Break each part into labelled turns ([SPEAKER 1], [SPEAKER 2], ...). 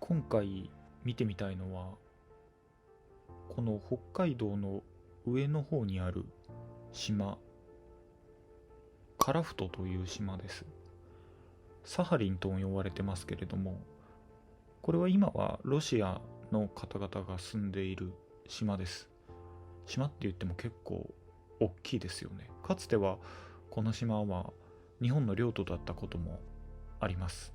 [SPEAKER 1] 今回見てみたいのは、この北海道の上の方にある島、カラフトという島です。サハリンとも呼ばれてますけれども、これは今はロシアの方々が住んでいる島です。島って言っても結構大きいですよね。かつてはこの島は日本の領土だったこともあります。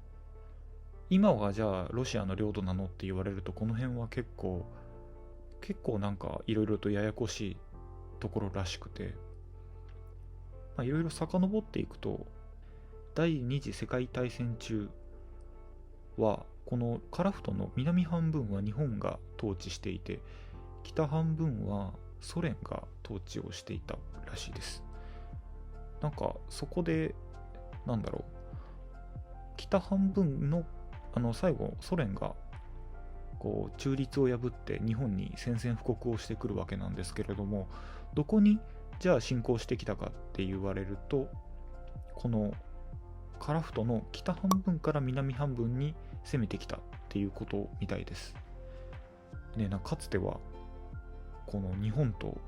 [SPEAKER 1] 今はじゃあロシアの領土なのって言われると、この辺は結構なんかいろいろとややこしいところらしくて、いろいろ遡っていくと、第二次世界大戦中はこのカラフトの南半分は日本が統治していて、北半分はソ連が統治をしていたらしいです。なんかそこで、なんだろう、北半分の最後ソ連がこう中立を破って日本に宣戦布告をしてくるわけなんですけれども、どこにじゃあ侵攻してきたかって言われると、このカラフトの北半分から南半分に攻めてきたっていうことみたいです。ね、かつてはこの日本と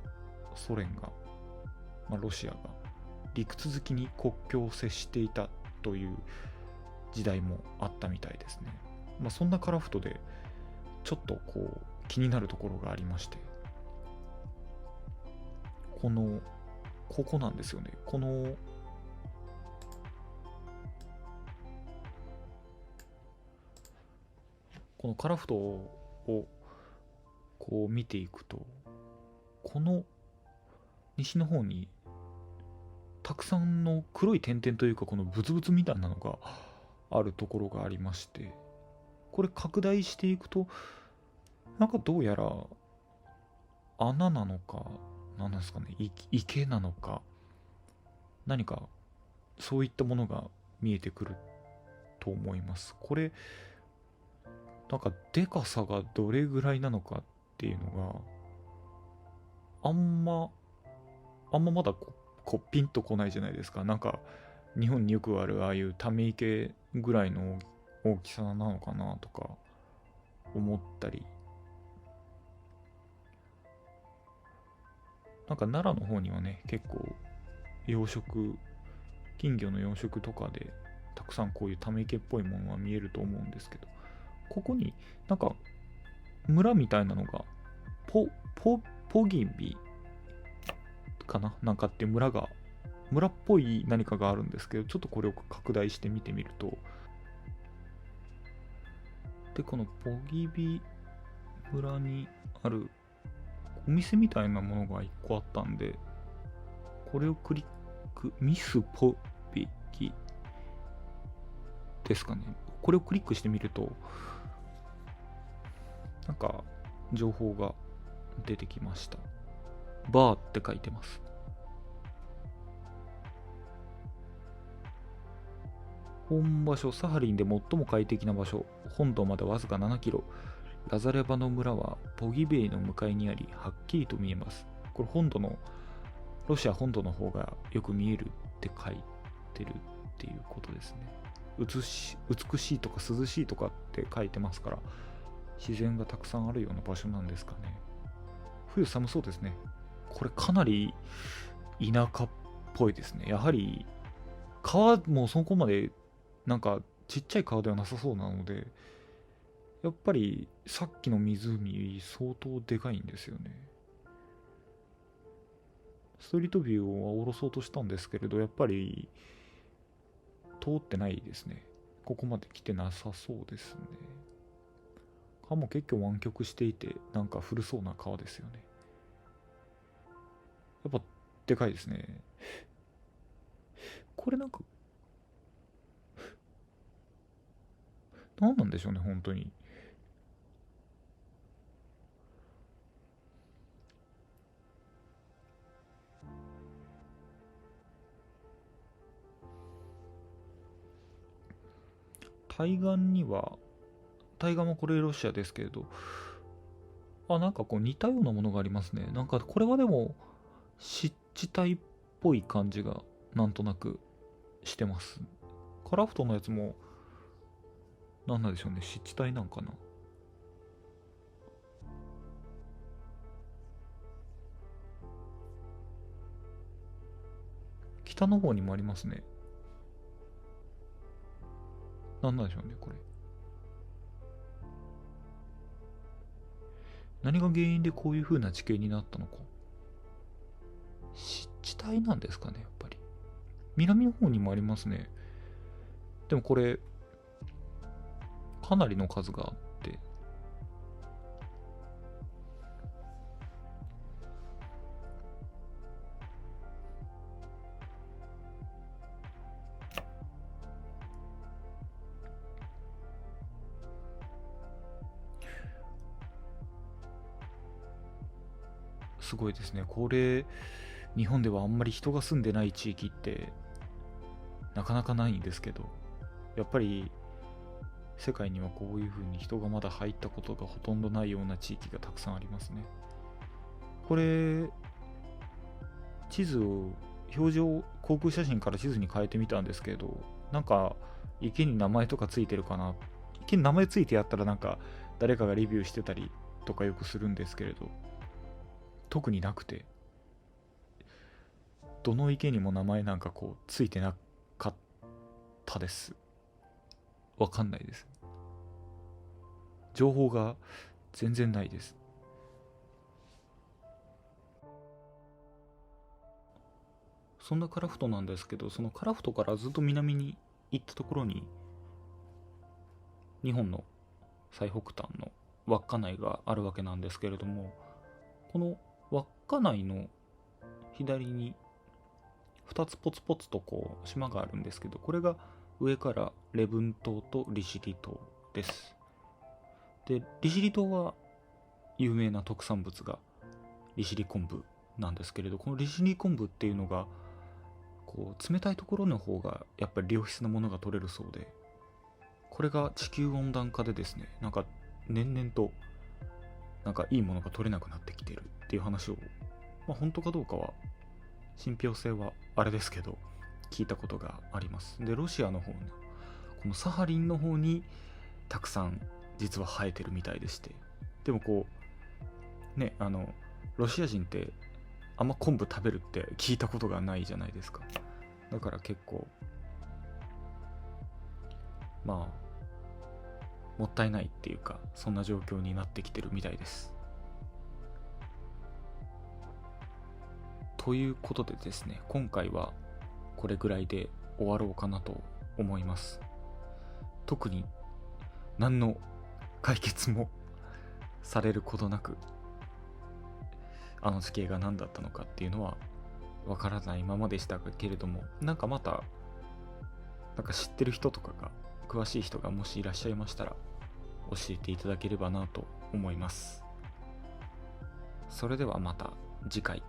[SPEAKER 1] ソ連が、ロシアが陸続きに国境を接していたという時代もあったみたいですね。そんなカラフトでちょっとこう気になるところがありまして、ここなんですよね。このカラフトをこう見ていくと、この西の方にたくさんの黒い点々というか、このブツブツみたいなのがあるところがありまして、これ拡大していくと、なんかどうやら穴なのか、何なんですかね、池なのか、何かそういったものが見えてくると思います。これなんかでかさがどれぐらいなのかっていうのがあんままだピンとこないじゃないですか。なんか日本によくあるああいうため池ぐらいの大きさなのかなとか思ったり、なんか奈良の方にはね、結構養殖金魚の養殖とかでたくさんこういうため池っぽいものは見えると思うんですけど、ここになんか村みたいなのがポギビかな、なんかって村っぽい何かがあるんですけど、ちょっとこれを拡大して見てみると、でこのポギビ村にあるお店みたいなものが1個あったんで、これをクリック、ミスポビギですかね。これをクリックしてみると、なんか情報が出てきました。バーって書いてます。本場所、サハリンで最も快適な場所、本土までわずか7キロ。ラザレバの村はポギベイの向かいにあり、はっきりと見えます。これロシア本土の方がよく見えるって書いてるっていうことですね。美しいとか涼しいとかって書いてますから、自然がたくさんあるような場所なんですかね。冬寒そうですね。これかなり田舎っぽいですね。やはり川もそこまでなんかちっちゃい川ではなさそうなので、やっぱりさっきの湖相当でかいんですよね。ストリートビューを下ろそうとしたんですけれど、やっぱり通ってないですね。ここまで来てなさそうですね。川も結構湾曲していて、なんか古そうな川ですよね。やっぱでかいですね。これなんか、何なんでしょうね、本当に。対岸には、対岸もこれロシアですけれど、なんかこう似たようなものがありますね。なんかこれはでも湿地帯っぽい感じがなんとなくしてます。カラフトのやつもなんなんでしょうね、湿地帯なんかな。北の方にもありますね。なんなんでしょうね、これ。何が原因でこういう風な地形になったのか。湿地帯なんですかね、やっぱり。南の方にもありますね。でもこれ、かなりの数があって、すごいですね。これ、日本ではあんまり人が住んでない地域ってなかなかないんですけど、やっぱり世界にはこういう風に人がまだ入ったことがほとんどないような地域がたくさんありますね。これ、地図を、表示を航空写真から地図に変えてみたんですけど、なんか池に名前とかついてるかな。池に名前ついてやったらなんか誰かがレビューしてたりとかよくするんですけれど、特になくて、どの池にも名前なんかこうついてなかったです。わかんないです。情報が全然ないです。そんなカラフトなんですけど、そのカラフトからずっと南に行ったところに、日本の最北端の稚内があるわけなんですけれども、この稚内の左に2つポツポツとこう島があるんですけど、これが上から礼文島と利尻島です。で、利尻島は有名な特産物が利尻昆布なんですけれど、この利尻昆布っていうのがこう冷たいところの方がやっぱり良質なものが取れるそうで、これが地球温暖化でですね、なんか年々となんかいいものが取れなくなってきてるっていう話を、本当かどうかは信憑性はあれですけど聞いたことがあります。で、ロシアの方のこのサハリンの方にたくさん実は生えてるみたいでして、でもこうね、ロシア人ってあんま昆布食べるって聞いたことがないじゃないですか。だから結構もったいないっていうか、そんな状況になってきてるみたいです。ということでですね、今回はこれぐらいで終わろうかなと思います。特に何の解決もされることなく、あの地形が何だったのかっていうのはわからないままでしたけれども、なんかまたなんか知ってる人とかが、詳しい人がもしいらっしゃいましたら教えていただければなと思います。それではまた次回。